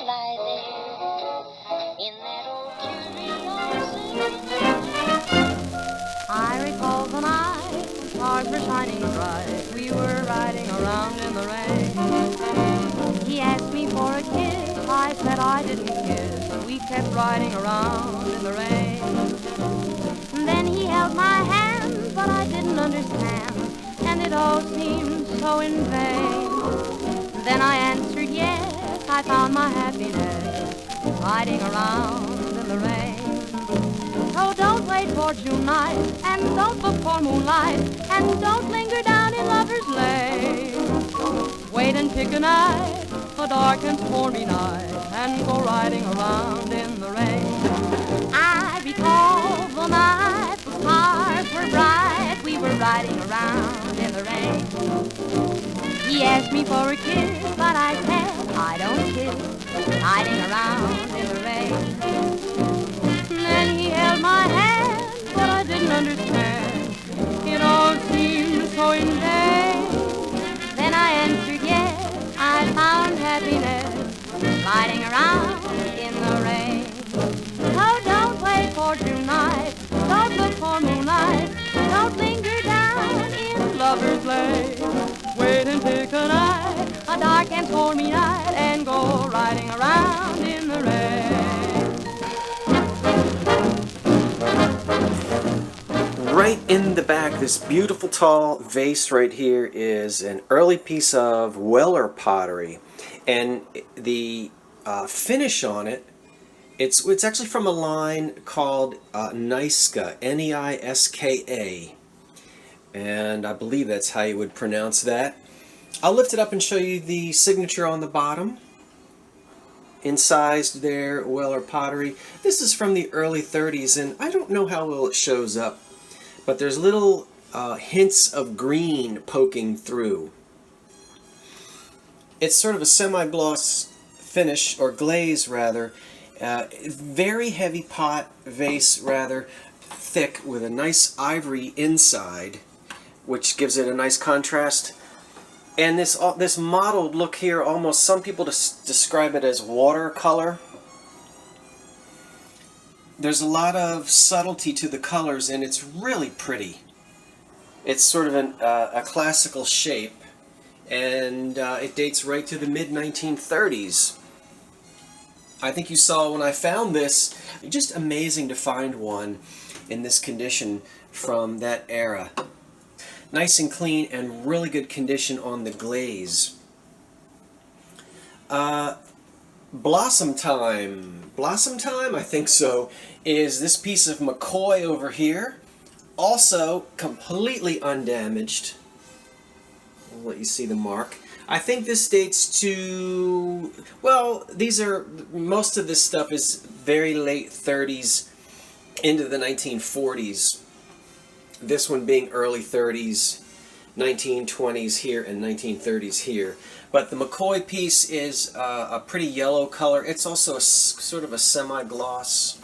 lie there in that old curiosity. I recall the night, the stars were shining bright. We were riding around in the rain. He asked me for a kiss, I said I didn't kiss. We kept riding around in the rain. Then he held my hand, but I didn't understand, and it all seemed so in vain. Then I answered yes, I found my happiness riding around in the rain. So don't wait for June night, and don't look for moonlight, and don't linger down in Lover's Lane. Wait and pick a night, a dark and stormy night, and go riding around in the rain. I recall the night, the stars were bright, we were riding around in the rain. He asked me for a kiss, but I said I don't kiss, riding around in the rain. Then he held my hand, but I didn't understand, it all seemed so in vain. Then I answered yes, I found happiness riding around in the rain. So don't wait for June night, don't look for moonlight, don't linger down in Lover's Lane. Wait and pick a night, a dark and stormy night, and go riding around in the rain. Right in the back, this beautiful tall vase right here is an early piece of Weller pottery, and the finish on it, it's actually from a line called Niska, N-E-I-S-K-A, and I believe that's how you would pronounce that. I'll lift it up and show you the signature on the bottom. Incised there, Weller pottery. This is from the early 30s, and I don't know how well it shows up, but there's little hints of green poking through. It's sort of a semi-gloss finish, or glaze rather. Very heavy pot vase, rather thick, with a nice ivory inside, which gives it a nice contrast. And this mottled look here, almost, some people describe it as watercolor. There's a lot of subtlety to the colors, and it's really pretty. It's sort of a classical shape, and it dates right to the mid-1930s. I think you saw when I found this, just amazing to find one in this condition from that era. Nice and clean and really good condition on the glaze. Blossom Time, I think so, is this piece of McCoy over here. Also completely undamaged. I'll let you see the mark. I think this dates to, well, most of this stuff is very late 30s into the 1940s. This one being early 30s, 1920s here, and 1930s here. But the McCoy piece is a pretty yellow color. It's also sort of a semi-gloss.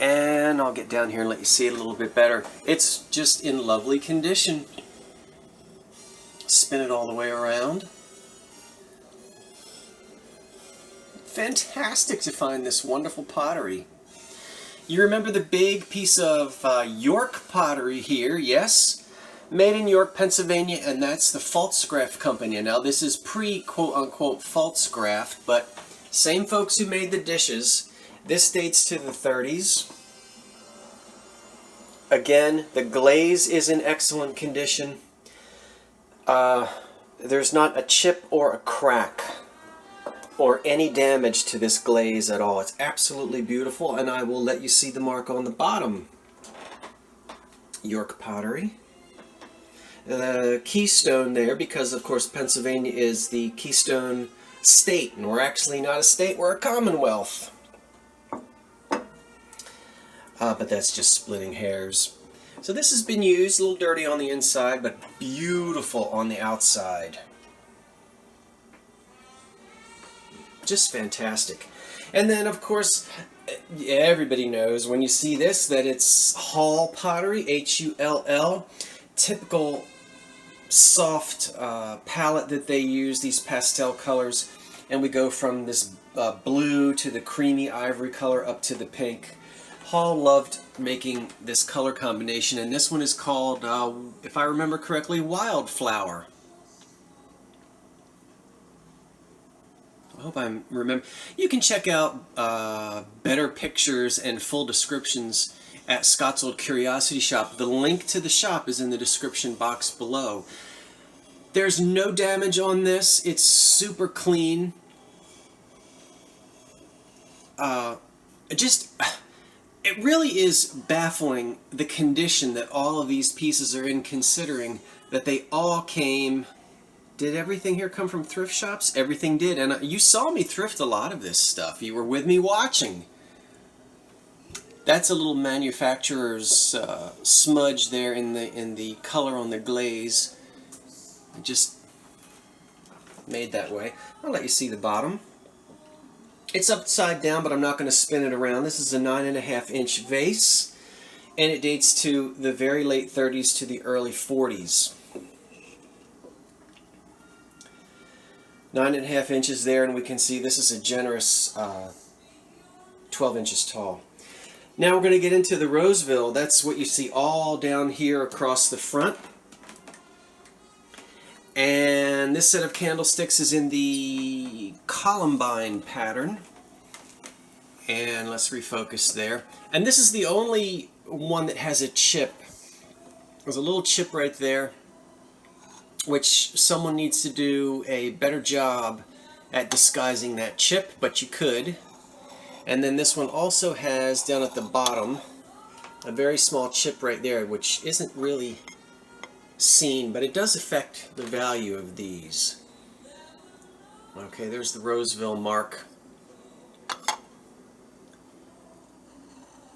And I'll get down here and let you see it a little bit better. It's just in lovely condition. Spin it all the way around. Fantastic to find this wonderful pottery. You remember the big piece of York pottery here, yes? Made in York, Pennsylvania, and that's the Pfaltzgraff Company. Now this is pre-quote-unquote Pfaltzgraff, but same folks who made the dishes. This dates to the 30s. Again, the glaze is in excellent condition. There's not a chip or a crack or any damage to this glaze at all. It's absolutely beautiful, and I will let you see the mark on the bottom. York pottery. The keystone there, because of course Pennsylvania is the keystone state, and we're actually not a state, we're a commonwealth. But that's just splitting hairs. So this has been used, a little dirty on the inside, but beautiful on the outside. Just fantastic. And then, of course, everybody knows when you see this that it's Hull pottery, H-U-L-L. Typical soft palette that they use, these pastel colors. and we go from this blue to the creamy ivory color up to the pink. Hall loved making this color combination, and this one is called, if I remember correctly, Wildflower. I hope I remember. You can check out better pictures and full descriptions at Scott's Old Curiosity Shop. The link to the shop is in the description box below. There's no damage on this. It's super clean. It really is baffling the condition that all of these pieces are in, considering that they all came... Did everything here come from thrift shops? Everything did, and you saw me thrift a lot of this stuff. You were with me watching. That's a little manufacturer's smudge there in the color on the glaze. Just made that way. I'll let you see the bottom. It's upside down, but I'm not going to spin it around. This is a 9.5-inch vase, and it dates to the very late 30s to the early 40s. 9.5 inches there, and we can see this is a generous 12 inches tall. Now we're going to get into the Roseville. That's what you see all down here across the front. And this set of candlesticks is in the Columbine pattern. And let's refocus there. And this is the only one that has a chip. There's a little chip right there, which someone needs to do a better job at disguising that chip, but you could. And then this one also has, down at the bottom, a very small chip right there, which isn't really seen, but it does affect the value of these. Okay, there's the Roseville mark.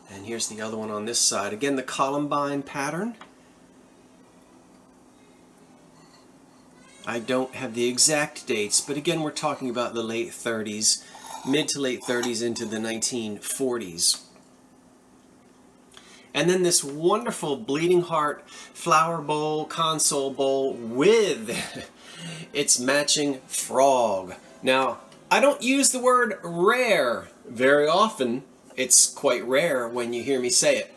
And here's the other one on this side. Again, the Columbine pattern. I don't have the exact dates, but again, we're talking about the late 30s, mid to late 30s into the 1940s. And then this wonderful bleeding heart flower bowl, console bowl with its matching frog. Now, I don't use the word rare very often. It's quite rare when you hear me say it.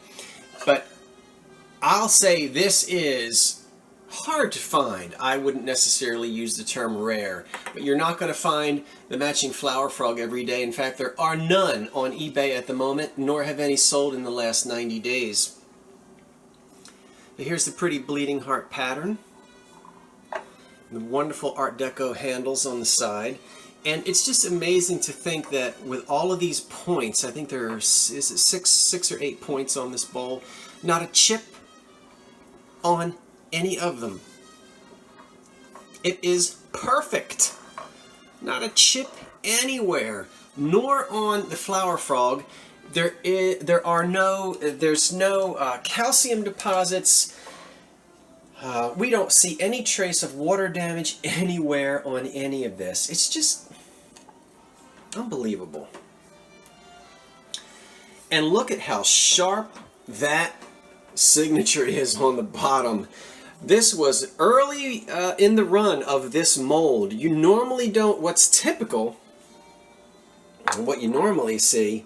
But I'll say this is hard to find. I wouldn't necessarily use the term rare, but you're not going to find the matching flower frog every day. In fact, there are none on eBay at the moment, nor have any sold in the last 90 days. But here's the pretty bleeding heart pattern, the wonderful Art Deco handles on the side, and it's just amazing to think that with all of these points, I think there are six or eight points on this bowl, not a chip on any of them. It is perfect. Not a chip anywhere, nor on the flower frog. There's no calcium deposits. We don't see any trace of water damage anywhere on any of this. It's just unbelievable. And look at how sharp that signature is on the bottom. This was early in the run of this mold. You normally don't, what's typical, and what you normally see,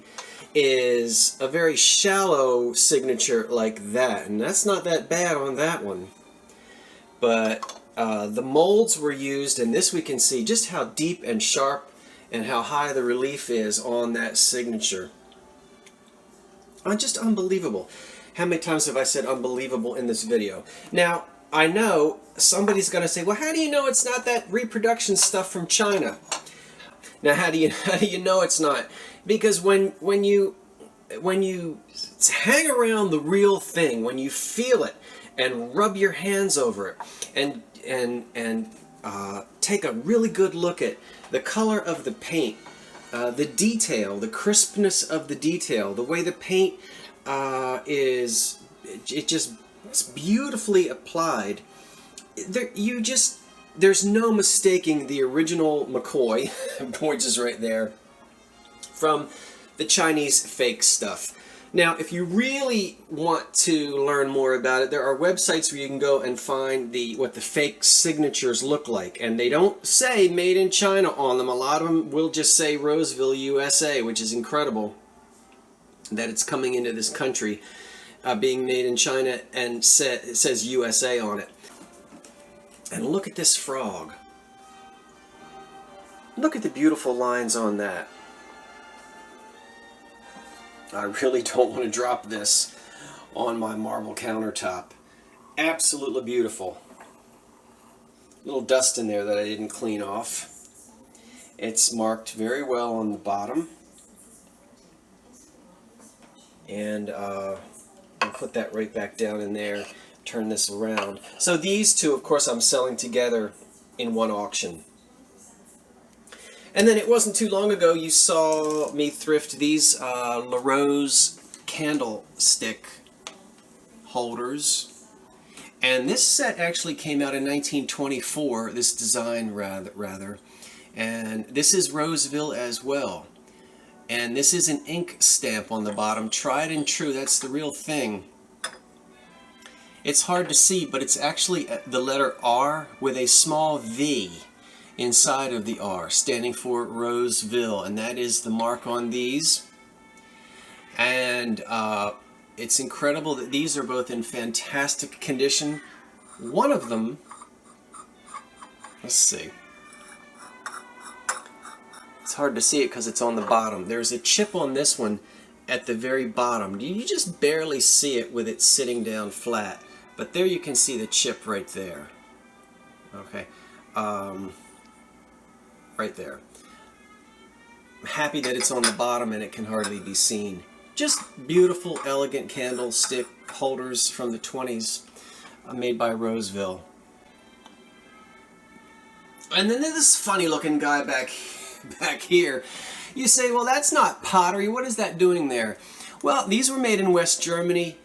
is a very shallow signature like that. And that's not that bad on that one. But the molds were used, and this we can see just how deep and sharp and how high the relief is on that signature. Just unbelievable. How many times have I said unbelievable in this video? Now, I know somebody's going to say, well, how do you know it's not that reproduction stuff from China? Now, how do you know it's not? Because when you hang around the real thing, when you feel it and rub your hands over it and take a really good look at the color of the paint, the detail, the crispness of the detail, the way the paint it's beautifully applied. There's no mistaking the original McCoy, which is right there, from the Chinese fake stuff. Now, if you really want to learn more about it, there are websites where you can go and find what the fake signatures look like. And they don't say made in China on them. A lot of them will just say Roseville, USA, which is incredible that it's coming into this country being made in China, and it says USA on it. And look at this frog. Look at the beautiful lines on that. I really don't want to drop this on my marble countertop. Absolutely beautiful. Little dust in there that I didn't clean off. It's marked very well on the bottom. And I'll put that right back down in there, turn this around. So these two, of course, I'm selling together in one auction. And then it wasn't too long ago you saw me thrift these La Rose candlestick holders. And this set actually came out in 1924, this design rather. And this is Roseville as well. And this is an ink stamp on the bottom, tried and true, that's the real thing. It's hard to see, but it's actually the letter R with a small V inside of the R, standing for Roseville, and that is the mark on these. And it's incredible that these are both in fantastic condition. One of them, let's see, it's hard to see it because it's on the bottom. There's a chip on this one at the very bottom. You just barely see it with it sitting down flat, but there you can see the chip right there. Okay. Right there. I'm happy that it's on the bottom and it can hardly be seen. Just beautiful, elegant candlestick holders from the 20s, made by Roseville. And then there's this funny looking guy back here. You say, well, that's not pottery. What is that doing there? Well, these were made in West Germany,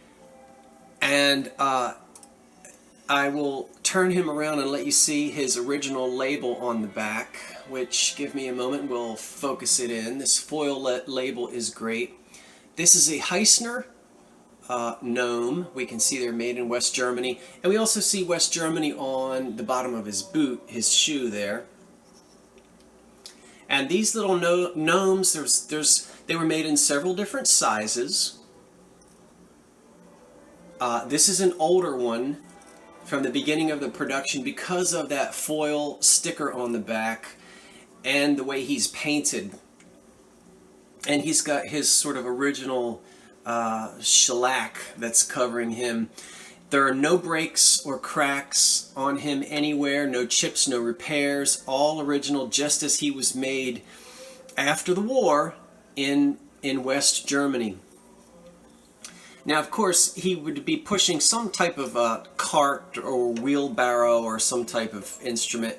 and I will turn him around and let you see his original label on the back, which, give me a moment, we'll focus it in. This foil label is great. This is a Heissner gnome. We can see they're made in West Germany. And we also see West Germany on the bottom of his boot, his shoe there. And these little gnomes, they were made in several different sizes. This is an older one from the beginning of the production because of that foil sticker on the back and the way he's painted. And he's got his sort of original shellac that's covering him. There are no breaks or cracks on him anywhere, no chips, no repairs, all original, just as he was made after the war in West Germany. Now, of course, he would be pushing some type of cart or wheelbarrow or some type of instrument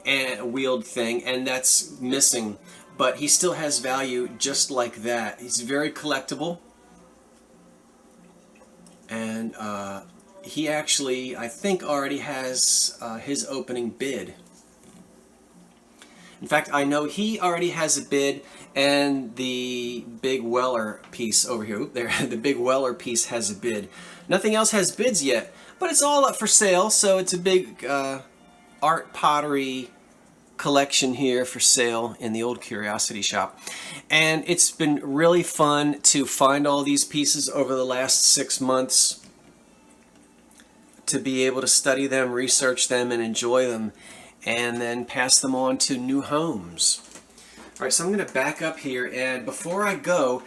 and wheeled thing, and that's missing. But he still has value just like that. He's very collectible. And he actually, I think, already has his opening bid. In fact, I know he already has a bid, and the Big Weller piece over here, there, the Big Weller piece has a bid. Nothing else has bids yet, but it's all up for sale, so it's a big art pottery collection here for sale in the old curiosity shop. And it's been really fun to find all these pieces over the last 6 months, to be able to study them, research them, and enjoy them, and then pass them on to new homes. Alright, so I'm going to back up here, and before I go,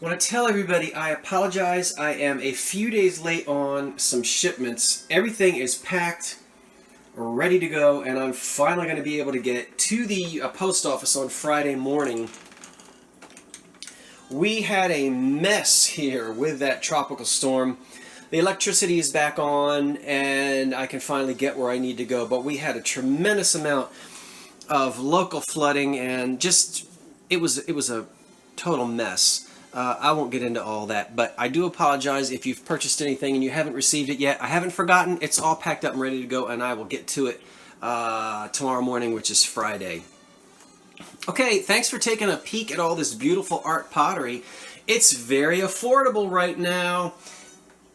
I want to tell everybody I apologize. I am a few days late on some shipments. Everything is packed, ready to go, and I'm finally going to be able to get it to the post office on Friday morning. We had a mess here with that tropical storm. The electricity is back on, and I can finally get where I need to go, but we had a tremendous amount of local flooding, and just it was a total mess. I won't get into all that, but I do apologize if you've purchased anything and you haven't received it yet. I haven't forgotten. It's all packed up and ready to go, and I will get to it tomorrow morning, which is Friday. Okay, thanks for taking a peek at all this beautiful art pottery. It's very affordable right now.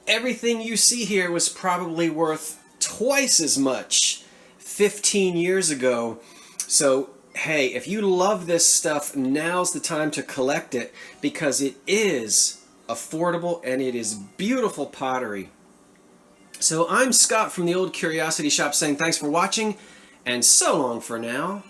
Everything you see here was probably worth twice as much 15 years ago. So, hey, if you love this stuff, now's the time to collect it because it is affordable and it is beautiful pottery. So I'm Scott from the Old Curiosity Shop saying thanks for watching and so long for now.